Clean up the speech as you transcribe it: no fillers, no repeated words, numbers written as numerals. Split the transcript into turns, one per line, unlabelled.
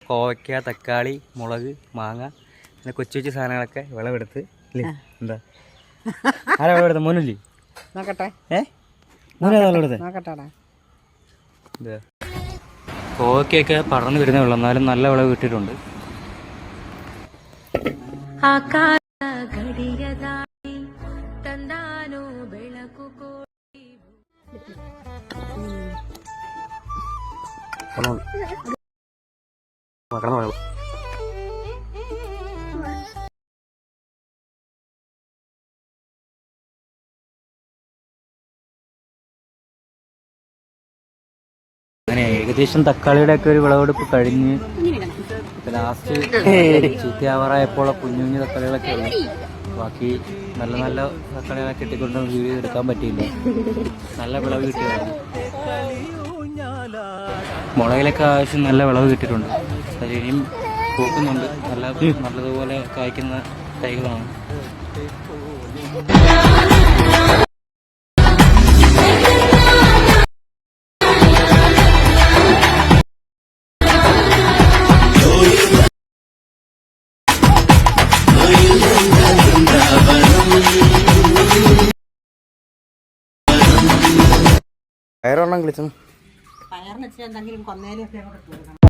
കോവയ്ക്ക, തക്കാളി, മുളക്, മാങ്ങ, പിന്നെ കൊച്ചു കൊച്ചു സാധനങ്ങളൊക്കെ വിളവെടുത്ത് അല്ലേ? എന്താ ആരാ വിളവെടുത്ത? മോനല്ലേ?
നോക്കട്ടെ.
മോനാ വിളവെടുത്തത്?
നോക്കട്ടെടാ.
കോവയ്ക്കൊക്കെ പടർന്നു വരുന്നേ ഉള്ളൂ, എന്നാലും നല്ല വിളവ് കിട്ടിയിട്ടുണ്ട്. അങ്ങനെ ഏകദേശം തക്കാളിയുടെ ഒക്കെ ഒരു വിളവെടുപ്പ് കഴിഞ്ഞ് ലാസ്റ്റ് ചീത്തയാവാറായപ്പോൾ കുഞ്ഞു കുഞ്ഞു തക്കാളികളൊക്കെ ഉള്ളു. ബാക്കി നല്ല നല്ല തക്കാളികളൊക്കെ ഇട്ടിക്കൊണ്ട് വീഡിയോ എടുക്കാൻ പറ്റിയില്ല. നല്ല വിളവ് കിട്ടിയതാണ്. മുളകിലൊക്കെ ആവശ്യം നല്ല വിളവ് കിട്ടിയിട്ടുണ്ട്. അത് ഇനിയും പൂക്കുന്നുണ്ട്. നല്ലതുപോലെ കായ്ക്കുന്ന തൈകളാണ്. പയറെണ്ണം കളിച്ചു.
പയറിന് എന്തെങ്കിലും കൊന്നേലൊക്കെ